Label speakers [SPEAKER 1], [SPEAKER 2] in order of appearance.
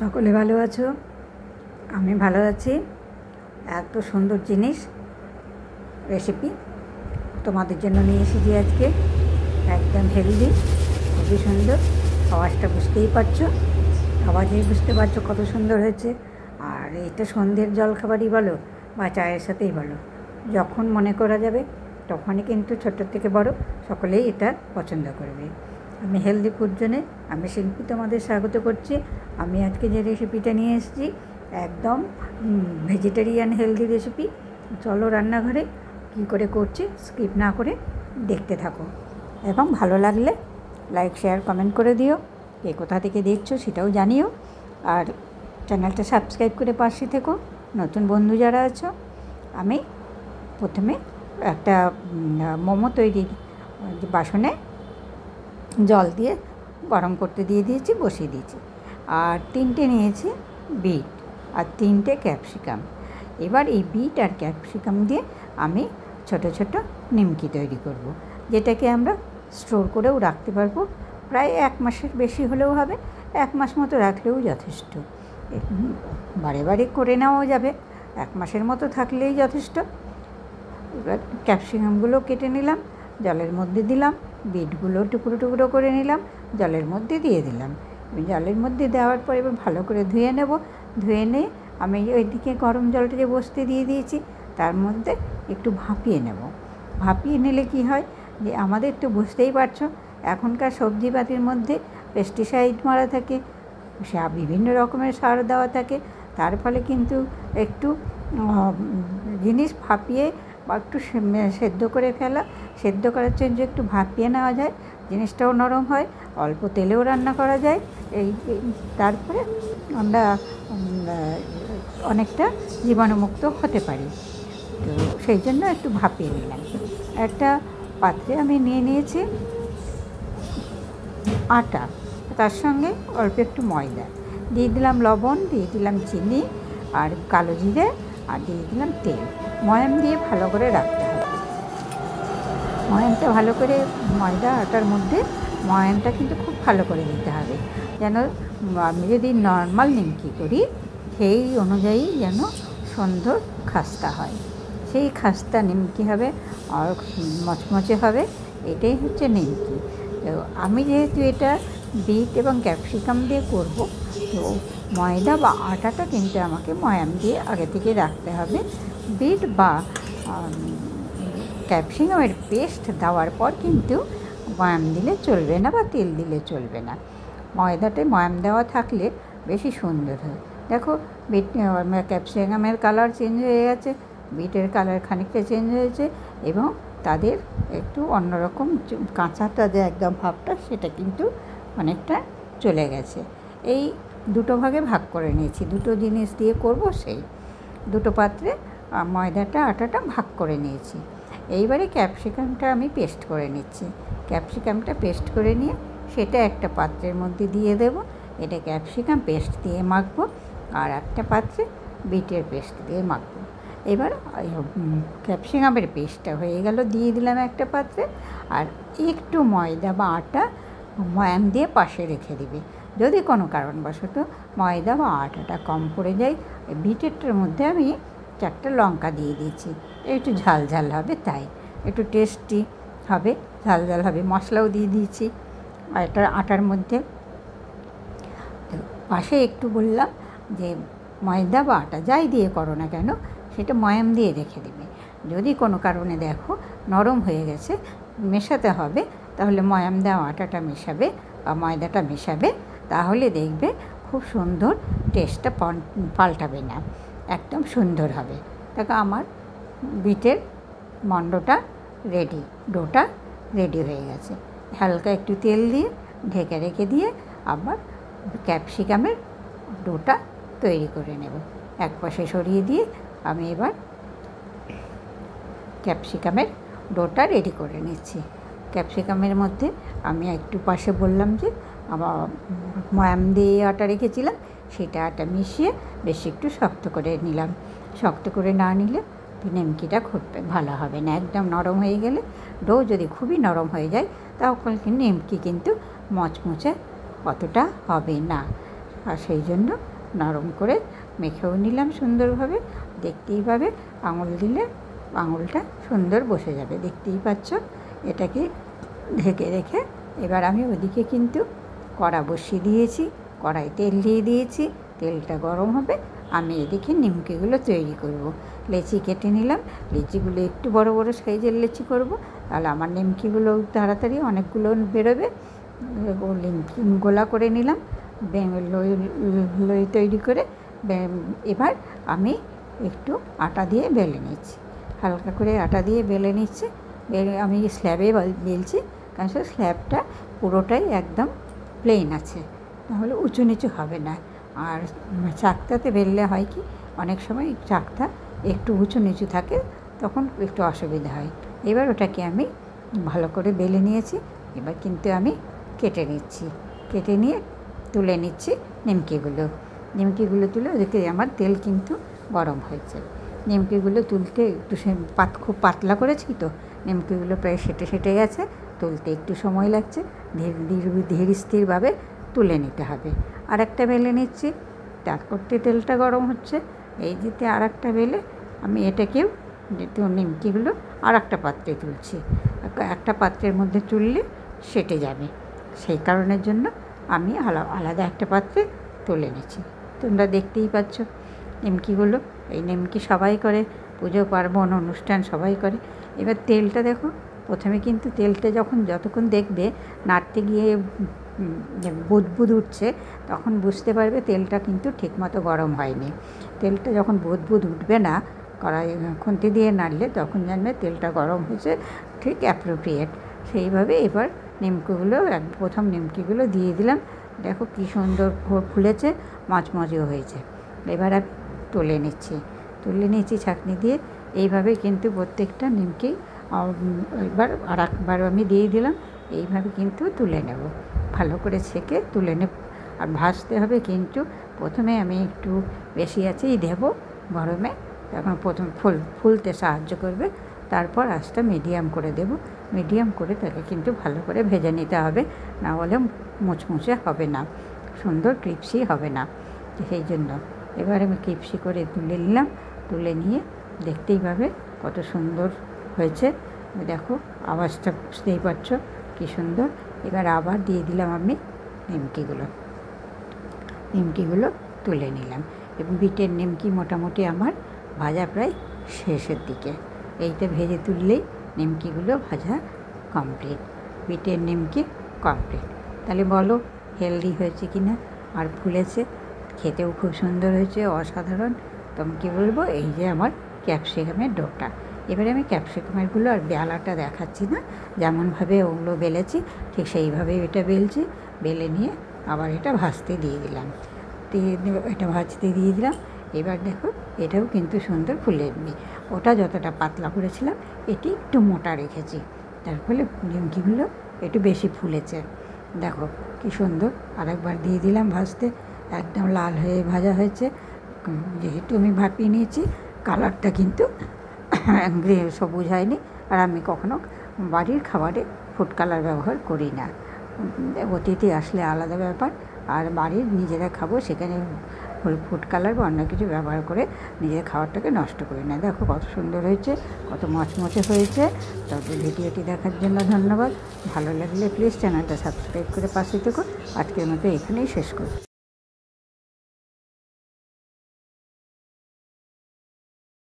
[SPEAKER 1] সকলে ভালো আছো? আমি ভালো আছি। এত সুন্দর জিনিস রেসিপি তোমাদের জন্য নিয়ে এসেছি আজকে। একদম হেলদি, খুবই সুন্দর। আওয়াজটা বুঝতেই পারছো, আওয়াজেই বুঝতে পারছো কত সুন্দর হয়েছে। আর এটা সন্ধ্যের জলখাবারই বলো বা চায়ের সাথেই বলো, যখন মনে করা যাবে তখনই কিন্তু ছোট থেকে বড় সকলেই এটা পছন্দ করবে। আমি হেলদি ফুড জোনে আমি শিল্পী তোমাদের স্বাগত করছি। আমি আজকে যে রেসিপিটা নিয়ে এসেছি একদম ভেজিটেরিয়ান হেলদি রেসিপি। চলো রান্নাঘরে কী করে করছি স্কিপ না করে দেখতে থাকো, এবং ভালো লাগলে লাইক শেয়ার কমেন্ট করে দিও। কে কোথা থেকে দেখছো সেটাও জানিও, আর চ্যানেলটা সাবস্ক্রাইব করে পাশে থেকো নতুন বন্ধু যারা আছো। আমি প্রথমে একটা মোমো তৈরির বাসনে জল দিয়ে গরম করতে দিয়ে দিয়েছি, বসিয়ে দিয়েছি। আর 3টে নিয়েছি বিট আর 3টে ক্যাপসিকাম। এবার এই বিট আর ক্যাপসিকাম দিয়ে আমি ছোট ছোট নিমকি তৈরি করব, যেটাকে আমরা স্টোর করেও রাখতে পারবো। প্রায় 1 মাসের বেশি হলেও হবে, 1 মাস মতো রাখলেও যথেষ্ট। বারে বারে করে নেওয়াও যাবে, 1 মাসের মতো থাকলেই যথেষ্ট। এবার ক্যাপসিকামগুলো কেটে নিলাম, জলের মধ্যে দিলাম। বিটগুলো টুকরো টুকরো করে নিলাম, জলের মধ্যে দিয়ে দিলাম। জলের মধ্যে দেওয়ার পর এবার ভালো করে ধুয়ে নেব। ধুয়ে নিয়ে আমি ওইদিকে গরম জলটা যে বসতে দিয়ে দিয়েছি তার মধ্যে একটু ভাপিয়ে নেব। ভাপিয়ে নিলে কি হয় যে আমাদের তো বুঝতেই পারছো এখনকার সবজিপাতির মধ্যে পেস্টিসাইড মারা থাকে, বিভিন্ন রকমের সার দেওয়া থাকে। তার ফলে কিন্তু একটু জিনিস ভাপিয়ে বা একটু সেদ্ধ করে ফেলা, সেদ্ধ করার জন্য একটু ভাপিয়ে নেওয়া যায়, জিনিসটাও নরম হয়, অল্প তেলেও রান্না করা যায়। তারপরে আমরা অনেকটা জীবাণুমুক্ত হতে পারি। তো সেই জন্য একটু ভাপিয়ে নিলাম। একটা পাত্রে আমি নিয়ে নিয়েছি আটা, তার সঙ্গে অল্প একটু ময়দা দিয়ে দিলাম, লবণ দিয়ে দিলাম, চিনি আর কালো জিরে, আর দিয়ে দিলাম তেল। ময়াম দিয়ে ভালো করে রাখতে হবে। ময়ামটা ভালো করে ময়দা আটার মধ্যে ময়ামটা কিন্তু খুব ভালো করে দিতে হবে, যেন আমি যদি নর্মাল নিমকি করি সেই অনুযায়ী যেন সুন্দর খাস্তা হয়। সেই খাস্তা নিমকি হবে আর মচমচে হবে, এটাই হচ্ছে নিমকি। তো আমি যেহেতু এটা বিট এবং ক্যাপসিকাম দিয়ে করব, তো ময়দা বা আটাটা কিন্তু আমাকে ময়াম দিয়ে আগে থেকে রাখতে হবে। বিট বা ক্যাপসিকামের পেস্ট দেওয়ার পর কিন্তু ময়াম দিলে চলবে না বা তেল দিলে চলবে না। ময়দাতে ময়াম দেওয়া থাকলে বেশি সুন্দর হয়। দেখো বিট ক্যাপসিকামের কালার চেঞ্জ হয়ে গেছে, বিটের কালার খানিকটা চেঞ্জ হয়েছে, এবং তাদের একটু অন্যরকম কাঁচাটা যে একদম ভাবটা সেটা কিন্তু অনেকটা চলে গেছে। এই দুটো ভাগে ভাগ করে নিয়েছি, দুটো জিনিস দিয়ে করব, সেই দুটো পাত্রে ময়দাটা আটাটা ভাগ করে নিয়েছি। এইবারে ক্যাপসিকামটা আমি পেস্ট করে নিচ্ছি। ক্যাপসিকামটা পেস্ট করে নিয়ে সেটা একটা পাত্রের মধ্যে দিয়ে দেব। এটা ক্যাপসিকাম পেস্ট দিয়ে মাখবো, আর একটা পাত্রে বিটের পেস্ট দিয়ে মাখবো। এবার ক্যাপসিকামের পেস্টটা হয়ে গেল, দিয়ে দিলাম একটা পাত্রে। আর একটু ময়দা বা আটা ময়াম দিয়ে পাশে রেখে দিবে। যদি কোনো কারণবশত ময়দা বা আটাটা কম পড়ে যায়, বিটেরটার মধ্যে আমি 4টা লঙ্কা দিয়ে দিয়েছি, একটু ঝাল ঝাল হবে, তাই একটু টেস্টি হবে, ঝাল ঝাল হবে। মশলাও দিয়ে দিয়েছি আর এটা আটার মধ্যে। তো পাশে একটু বললাম যে ময়দা বা আটা যাই দিয়ে করো না কেন সেটা ময়াম দিয়ে রেখে দেবে। যদি কোনো কারণে দেখো নরম হয়ে গেছে, মেশাতে হবে, তাহলে ময়াম দেওয়া আটাটা মেশাবে বা ময়দাটা মেশাবে, তাহলে দেখবে খুব সুন্দর টেস্টটা পাল্টাবে না, একদম সুন্দর হবে। দেখো আমার বিটের মণ্ডটা রেডি, ডোটা রেডি হয়ে গেছে। হালকা একটু তেল দিয়ে ঢেকে রেখে দিয়ে আবার ক্যাপসিকামের ডোটা তৈরি করে নেব। এক পাশে সরিয়ে দিয়ে আমি এবার ক্যাপসিকামের ডোটা রেডি করে নিচ্ছি। ক্যাপসিকামের মধ্যে আমি একটু পাশে বললাম যে আমার ময়াম দিয়ে আটা রেখেছিলাম, সেটা আটা মিশিয়ে বেশ একটু শক্ত করে নিলাম। শক্ত করে না নিলে নিমকিটা খুব ভালো হবে না। একদম নরম হয়ে গেলে, ডো যদি খুবই নরম হয়ে যায় তাহলে নিমকি কিন্তু মচমচে অতটা হবে না। আর সেই জন্য নরম করে মেখেও নিলাম সুন্দরভাবে। দেখতেই পাবে আঙুল দিলে আঙুলটা সুন্দর বসে যাবে, দেখতেই পাচ্ছ। এটাকে ঢেকে রেখে এবার আমি ওদিকে কিন্তু কড়া বসিয়ে দিয়েছি, কড়াই তেল দিয়ে দিয়েছি, তেলটা গরম হবে। আমি এদিকে নিমকিগুলো তৈরি করব। লেচি কেটে নিলাম, লেচিগুলো একটু বড় বড় সাইজের লেচি করব, তাহলে আমার নিমকিগুলো তাড়াতাড়ি অনেকগুলো বেরোবে। নিমকি গোলা করে নিলাম, লই তৈরি করে। এবার আমি একটু আটা দিয়ে বেলে নিচ্ছি, হালকা করে আটা দিয়ে বেলে নিচ্ছি। আমি স্ল্যাবে বেলছি, কারণ সে স্ল্যাবটা পুরোটাই একদম প্লেন আছে, তাহলে উঁচু নিচু হবে না। আর চাকতাতে বেললে হয় কি, অনেক সময় চাকতা একটু উঁচু নিচু থাকে, তখন একটু অসুবিধা হয়। এবার ওটাকে আমি ভালো করে বেলে নিয়েছি। এবার কিন্তু আমি কেটে নিচ্ছি, কেটে নিয়ে তুলে নিচ্ছি নিমকিগুলো তুলে ওদিকে আমার তেল কিন্তু গরম হয়েছে। নিমকিগুলো তুলতে একটু খুব পাতলা করেছি তো, নিমকিগুলো প্রায় সেটে গেছে, তুলতে একটু সময় লাগছে। ধীর স্থিরভাবে তুলে নিতে হবে। আর একটা বেলে নিচ্ছি, তার করতে তেলটা গরম হচ্ছে। এই যেতে আর একটা বেলে আমি এটাকেও নিমকিগুলো আর একটা পাত্রে তুলছি। একটা পাত্রের মধ্যে তুললে সেটে যাবে, সেই কারণের জন্য আমি আলাদা একটা পাত্রে তুলে নিচ্ছি। তোমরা দেখতেই পাচ্ছ নিমকিগুলো। এই নিমকি সবাই করে, পুজো পার্বণ অনুষ্ঠান সবাই করে। এবার তেলটা দেখো, প্রথমে কিন্তু তেলটা যতক্ষণ দেখবে নাড়তে গিয়ে বুদবুদ উঠছে, তখন বুঝতে পারবে তেলটা কিন্তু ঠিকমতো গরম হয়নি। তেলটা যখন বুদবুদ উঠবে না, কড়াই খুন্তি দিয়ে নাড়লে, তখন জানবে তেলটা গরম হয়েছে, ঠিক অ্যাপ্রোপ্রিয়েট। সেইভাবে এবার প্রথম নিমকিগুলো দিয়ে দিলাম। দেখো কী সুন্দর ফুলেছে, মচমচেও হয়েছে। এবার আমি তুলে নিচ্ছি ছাঁকনি দিয়ে। এইভাবে কিন্তু প্রত্যেকটা নিমকি এবার আর একবার আমি দিয়ে দিলাম। এইভাবে কিন্তু তুলে নেব, ভালো করে ছেঁকে তুলে নেব। আর ভাজতে হবে কিন্তু প্রথমে আমি একটু বেশি আঁচেই দেবো গরমে, তখন প্রথম ফুলতে সাহায্য করবে। তারপর আঁচটা মিডিয়াম করে দেব, মিডিয়াম করে তাকে কিন্তু ভালো করে ভেজে নিতে হবে, না হলে মুচমুচে হবে না, সুন্দর ক্রিপসি হবে না। সেই জন্য এবার আমি ক্রিপসি করে তুলে নিলাম। তুলে নিয়ে দেখতেই পাবে কত সুন্দর হয়েছে। দেখো আওয়াজটা বুঝতেই পারছো কী সুন্দর। এবার আবার দিয়ে দিলাম আমি নিমকিগুলো তুলে নিলাম। এবং বিটের নিমকি মোটামুটি আমার ভাজা প্রায় শেষের দিকে। এইটা ভেজে তুললেই নিমকিগুলো ভাজা কমপ্লিট, বিটের নিমকি কমপ্লিট। তাহলে বলো হেলদি হয়েছে কি না, আর ফুলেছে, খেতেও খুব সুন্দর হয়েছে, অসাধারণ। তোমাকে বলবো, এই যে আমার ক্যাপসিকামের ডোটা। এবারে আমি ক্যাপসিকামেরগুলো আর বেলাটা দেখাচ্ছি না, যেমনভাবে ওগুলো বেলেছি ঠিক সেইভাবে এটা বেলছি। বেলে নিয়ে আবার এটা ভাজতে দিয়ে দিলাম, এটা ভাজতে দিয়ে দিলাম। এবার দেখো এটাও কিন্তু সুন্দর ফুলে এমনি। ওটা যতটা পাতলা করেছিলাম, এটি একটু মোটা রেখেছি, তার ফলে নিমকিগুলো একটু বেশি ফুলেছে। দেখো কী সুন্দর। আরেকবার দিয়ে দিলাম ভাজতে, একদম লাল হয়ে ভাজা হয়েছে। যেহেতু আমি ভাপিয়ে নিয়েছি, কালারটা কিন্তু সবুজ হয়নি। আর আমি কখনো বাড়ির খাবারে ফুড কালার ব্যবহার করি না, অতিথি আসলে আলাদা ব্যাপার। আর বাড়ির নিজেরা খাবো, সেখানে ফুড কালার বা অন্য কিছু ব্যবহার করে নিজের খাবারটাকে নষ্ট করি না। দেখো কত সুন্দর হয়েছে, কত মচমচে হয়েছে। তবে ভিডিওটি দেখার জন্য ধন্যবাদ। ভালো লাগলে প্লিজ চ্যানেলটা সাবস্ক্রাইব করে পাশে থেকো। আজকের মতো এখানেই শেষ করি।